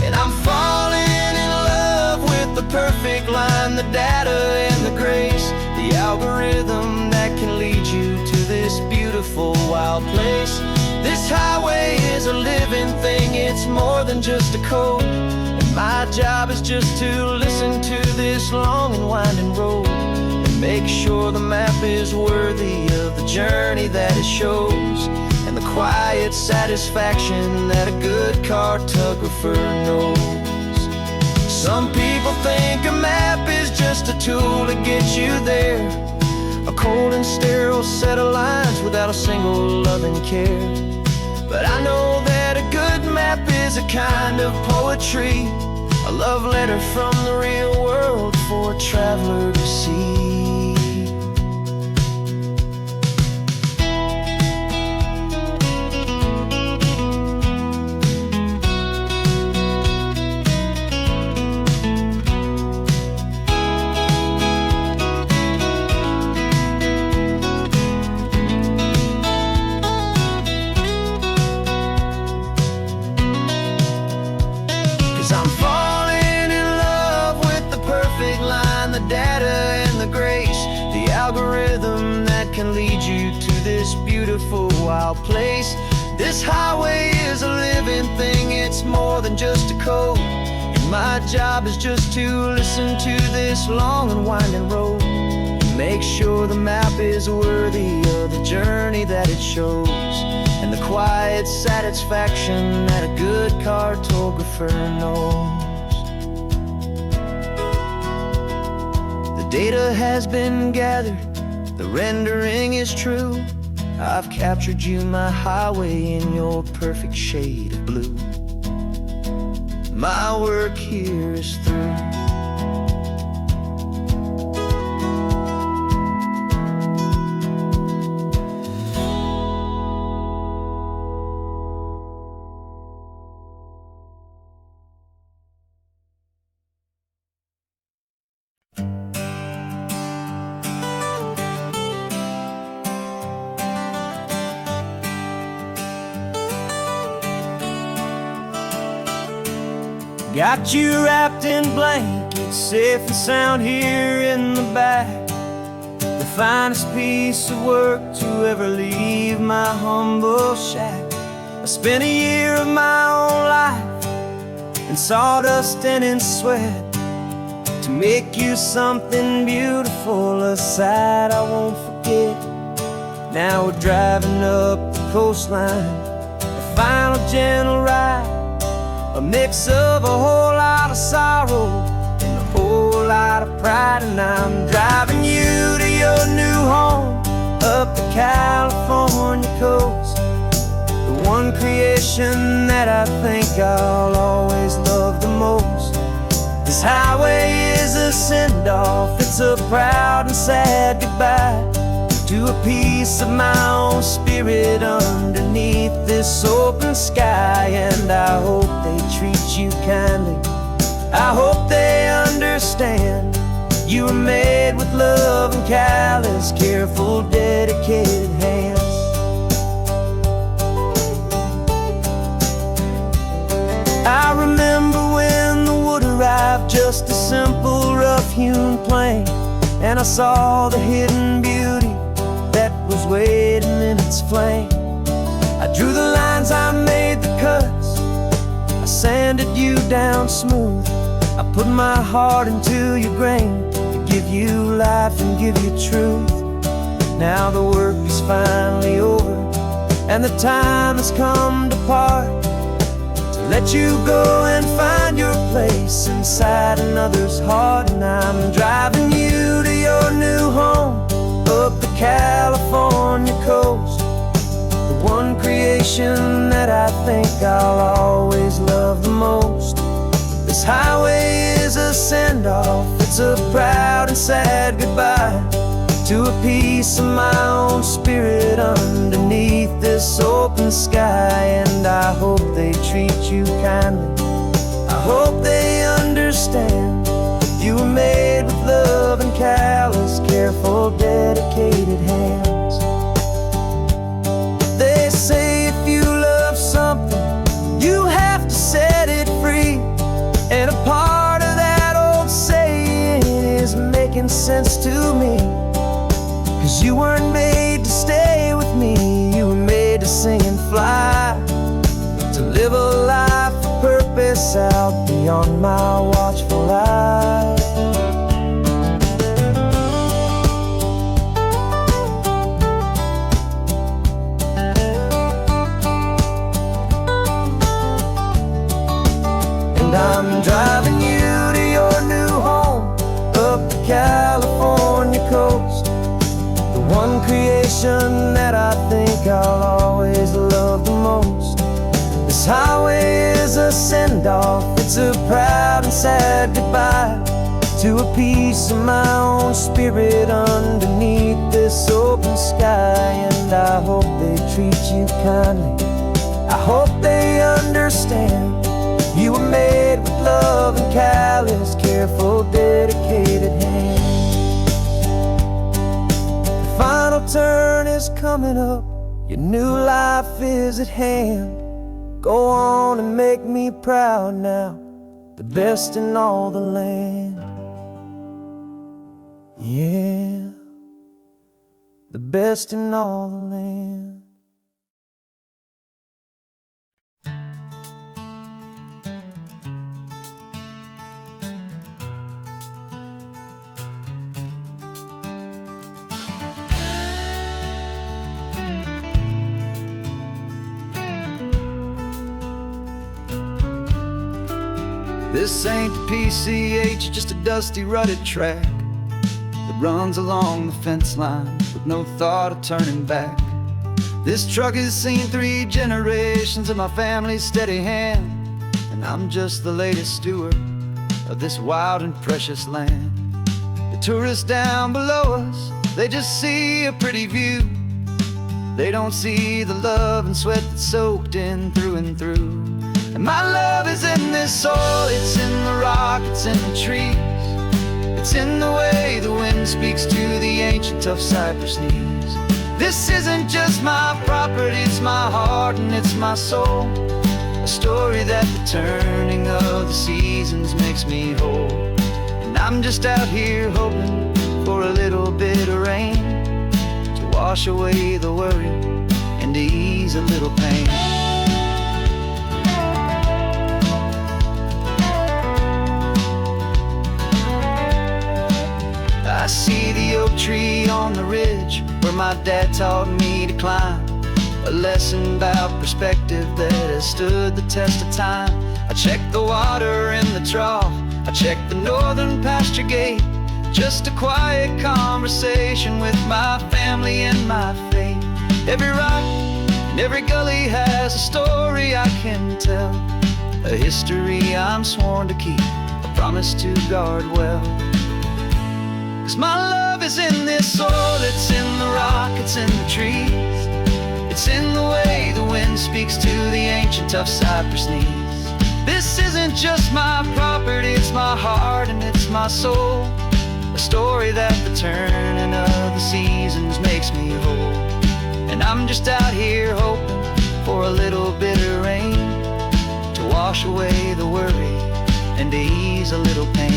And I'm falling in love with the perfect line, the data and the grace, the algorithm that can lead you to this beautiful wild place. This highway is a living thing, it's more than just a code. My job is just to listen to this long and winding road and make sure the map is worthy of the journey that it shows, and the quiet satisfaction that a good cartographer knows. Some people think a map is just a tool to get you there, a cold and sterile set of lines without a single loving care. But I know that a good map is a kind of poetry, a love letter from the real world for a traveler to see. Algorithm that can lead you to this beautiful wild place. This highway is a living thing, it's more than just a code. And my job is just to listen to this long and winding road and make sure the map is worthy of the journey that it shows, and the quiet satisfaction that a good cartographer knows. Data has been gathered, the rendering is true. I've captured you, my highway, in your perfect shade of blue. My work here is through. Got you wrapped in blankets, safe and sound here in the back. The finest piece of work to ever leave my humble shack. I spent a year of my own life in sawdust and in sweat to make you something beautiful, a sight I won't forget. Now we're driving up the coastline, a final gentle ride, a mix of a whole lot of sorrow and a whole lot of pride. And I'm driving you to your new home up the California coast, the one creation that I think I'll always love the most. This highway is a send-off, it's a proud and sad goodbye to a piece of my own spirit underneath this open sky. And I hope they treat you kindly, I hope they understand you were made with love and callous, careful, dedicated hands. I remember when the wood arrived, just a simple rough-hewn plank, and I saw the hidden beauty that was waiting in its flame. I drew the lines, I made the cuts, I sanded you down smooth. I put my heart into your grain to give you life and give you truth. Now the work is finally over, and the time has come to part, to let you go and find your place inside another's heart. And I'm driving you to your new home up the California coast, the one creation that I think I'll always love the most. This highway is a send-off, it's a proud and sad goodbye to a piece of my own spirit underneath this open sky. And I hope they treat you kindly, I hope they understand you were made with love and callous, careful, dedicated hands. They say if you love something, you have to set it free. And a part of that old saying is making sense to me, 'cause you weren't made to stay with me, you were made to sing and fly, to live a life of purpose out beyond my watchful eye. And I'm driving you to your new home up the California coast, the one creation that I think I'll always love the most. This highway is a send-off, it's a proud and sad goodbye to a piece of my own spirit underneath this open sky. And I hope they treat you kindly, I hope they understand you were made with love and callous, careful, dedicated hands. The final turn is coming up, your new life is at hand. Go on and make me proud now, the best in all the land. Yeah, the best in all the land. This ain't the PCH, just a dusty, rutted track that runs along the fence line with no thought of turning back. This truck has seen 3 generations of my family's steady hand, and I'm just the latest steward of this wild and precious land. The tourists down below us, they just see a pretty view. They don't see the love and sweat that's soaked in through and through. And my love is in this soil, it's in the rock, it's in the trees. It's in the way the wind speaks to the ancient tough cypress knees. This isn't just my property, it's my heart and it's my soul. a story that the turning of the seasons makes me whole. And I'm just out here hoping for a little bit of rain to wash away the worry and to ease a little pain. I see the oak tree on the ridge where my dad taught me to climb, a lesson about perspective that has stood the test of time. I check the water in the trough, I check the northern pasture gate, just a quiet conversation with my family and my faith. Every rock and every gully has a story I can tell, a history I'm sworn to keep, a promise to guard well. 'Cause my love is in this soil, it's in the rock, it's in the trees, it's in the way the wind speaks to the ancient tough cypress knees. This isn't just my property, it's my heart and it's my soul, a story that the turning of the seasons makes me whole. And I'm just out here hoping for a little bit of rain to wash away the worry and to ease a little pain.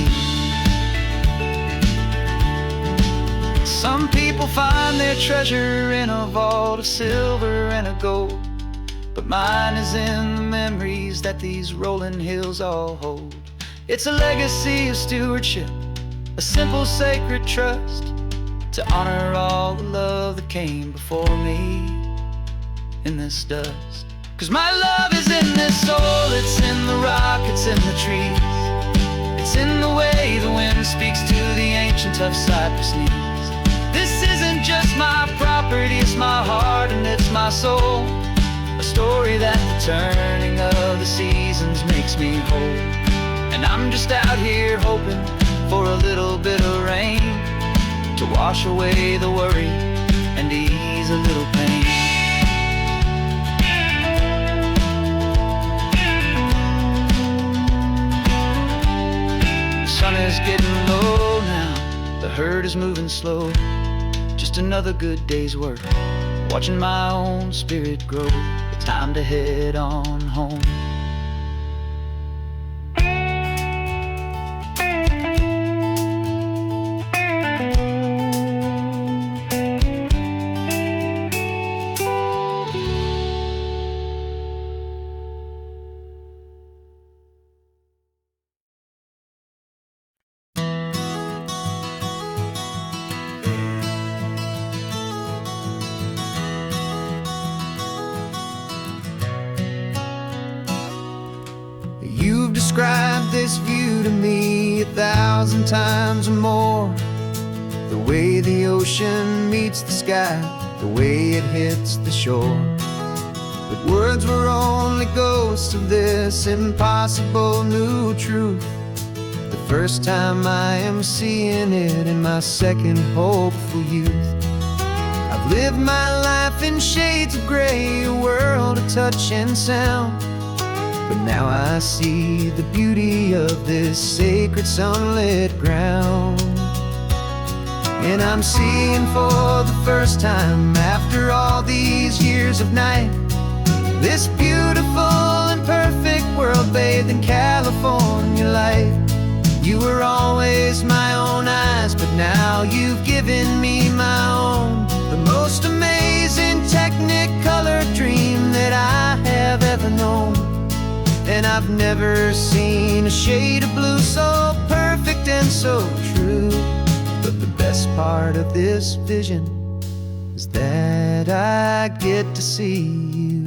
Some people find their treasure in a vault of silver and of gold, but mine is in the memories that these rolling hills all hold. It's a legacy of stewardship, a simple sacred trust, to honor all the love that came before me in this dust. 'Cause my love is in this soul, it's in the rock, it's in the trees, it's in the way the wind speaks to the ancient tough cypress knees. This isn't just my property, it's my heart and it's my soul, a story that the turning of the seasons makes me whole. And I'm just out here hoping for a little bit of rain to wash away the worry and ease a little pain. The sun is getting low now, the herd is moving slow, just another good day's work, watching my own spirit grow. Time to head on home. You've described this view to me 1,000 times or more, the way the ocean meets the sky, the way it hits the shore. But words were only ghosts of this impossible new truth, the first time I am seeing it in my second hopeful youth. I've lived my life in shades of gray, a world of touch and sound, but now I see the beauty of this sacred sunlit ground. And I'm seeing for the first time after all these years of night, this beautiful and perfect world bathed in California light. You were always my own eyes, but now you've given me my own, the most amazing technicolor dream that I have ever known. And I've never seen a shade of blue so perfect and so true. But the best part of this vision is that I get to see you.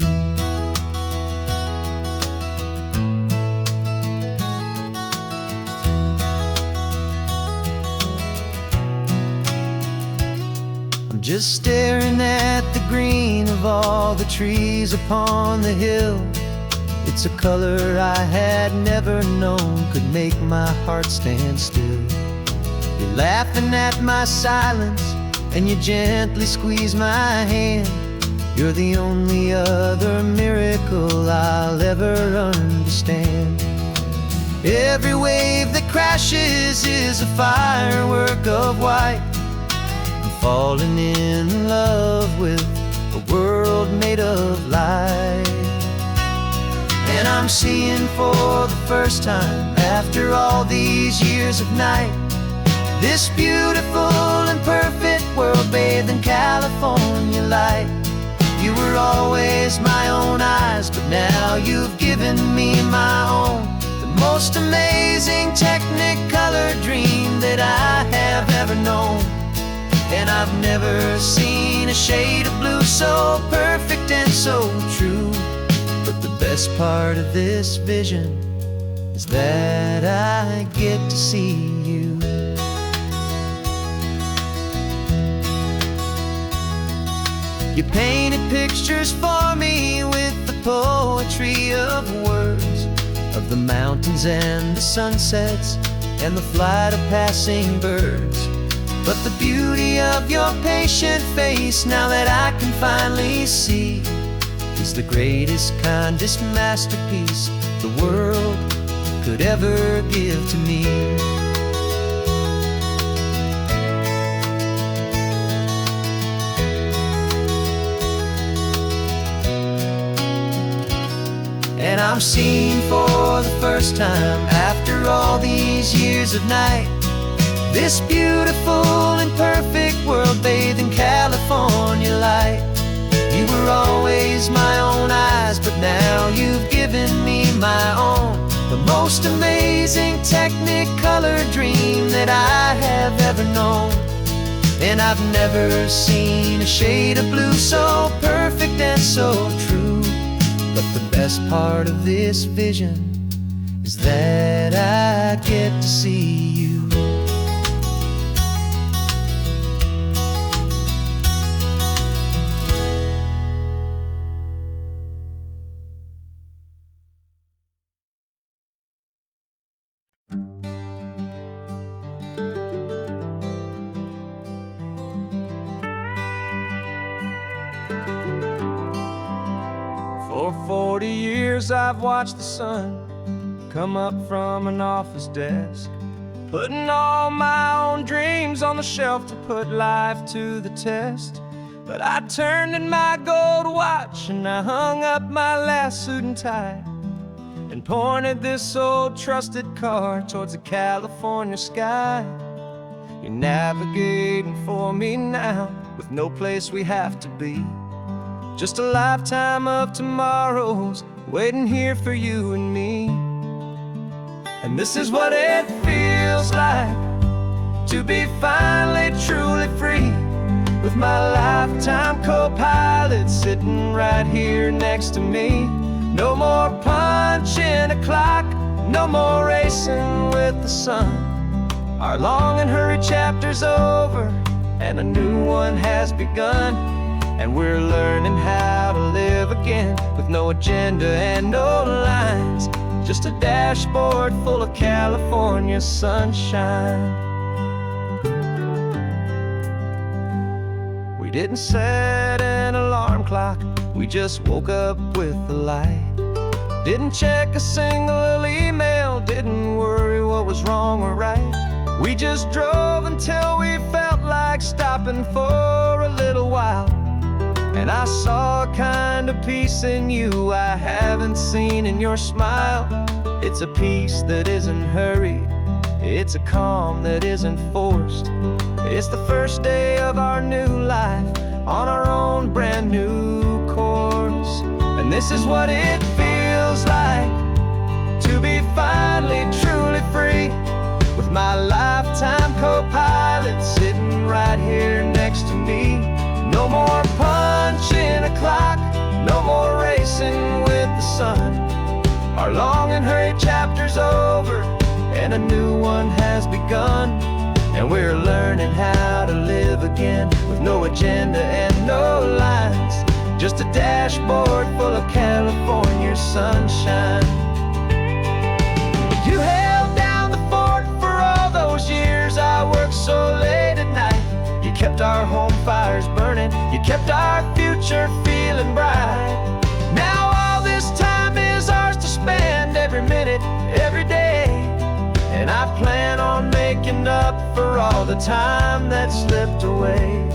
I'm just staring at the green of all the trees upon the hill. It's a color I had never known could make my heart stand still. You're laughing at my silence and you gently squeeze my hand. You're the only other miracle I'll ever understand. Every wave that crashes is a firework of white. I'm falling in love with a world made of light. And I'm seeing for the first time, after all these years of night, this beautiful and perfect world bathed in California light. You were always my own eyes, but now you've given me my own. The most amazing technicolor dream that I have ever known. And I've never seen a shade of blue so perfect and so true. But the best part of this vision is that I get to see you. You painted pictures for me with the poetry of words, of the mountains and the sunsets and the flight of passing birds. But the beauty of your patient face, now that I can finally see, is the greatest, kindest masterpiece the world could ever give to me. And I'm seeing for the first time, after all these years of night, this beautiful and perfect world bathed in California light. You were always my own eyes, but now you've given me my own. The most amazing technicolor dream that I have ever known. And I've never seen a shade of blue so perfect and so true. But the best part of this vision is that I get to see you. For 40 years I've watched the sun come up from an office desk, putting all my own dreams on the shelf to put life to the test. But I turned in my gold watch and I hung up my last suit and tie, and pointed this old trusted car towards the California sky. You're navigating for me now, with no place we have to be. Just a lifetime of tomorrows waiting here for you and me. And this is what it feels like to be finally truly free, with my lifetime co-pilot sitting right here next to me. No more punching a clock, no more racing with the sun. Our long and hurried chapter's over and a new one has begun. And we're learning how to live again, with no agenda and no lines, just a dashboard full of California sunshine. We didn't set an alarm clock, we just woke up with the light. Didn't check a single email, didn't worry what was wrong or right. We just drove until we felt like stopping for a little while. And I saw a kind of peace in you I haven't seen in your smile. It's a peace that isn't hurried, it's a calm that isn't forced. It's the first day of our new life on our own brand new course. And this is what it feels like to be finally truly free, with my lifetime co-pilot sitting right here next to me. No more punching a clock, no more racing with the sun. Our long and hurried chapter's over and a new one has begun. And we're learning how to live again, with no agenda and no lines, just a dashboard full of California sunshine. You held down the fort for all those years I worked so late at night. You kept our home fires burning, you kept our future feeling bright. Now all this time is ours to spend, every minute, every day. And I plan on making up for all the time that slipped away.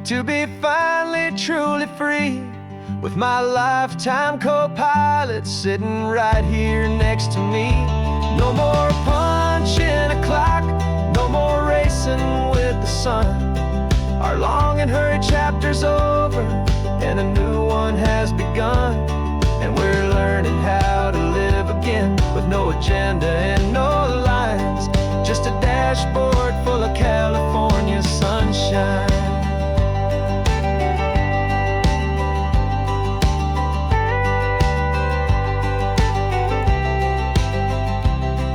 to be finally truly free, with my lifetime co-pilot sitting right here next to me. No more punching a clock, no more racing with the sun. Our long and hurried chapter's over, and a new one has begun. And we're learning how to live again, with no agenda and no lines, just a dashboard full of California sunshine.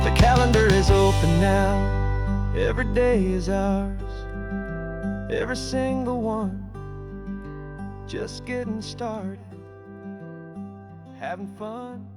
The calendar is open now, every day is ours, every single one, just getting started, having fun.